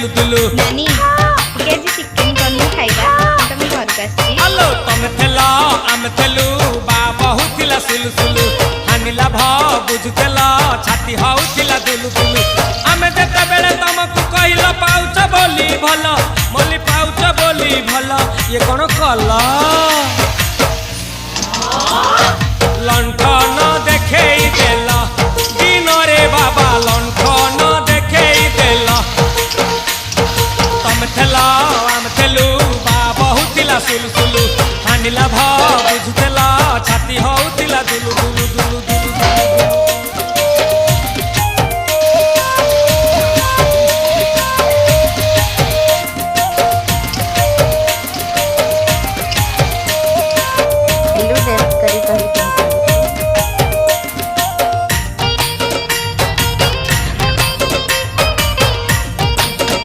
तुलु तुलु नानी के जी चिकन करनी खाइबा तुम घर का आसी हेलो तमे थेला आमे थेलु बा बहुतिला सुलु सुलु हानिला भ बुझुतेला छाती हउतिला दुलु दुलु आमे जेते बेले तमकु कहिला पाउच बोली भलो मोली पाउच बोली भलो ये कोन कला लंठन देखेई देला दिन रे बाबा लंठन देखेई देला तमे थेला आमे थेलु बा बहुतिला सुलु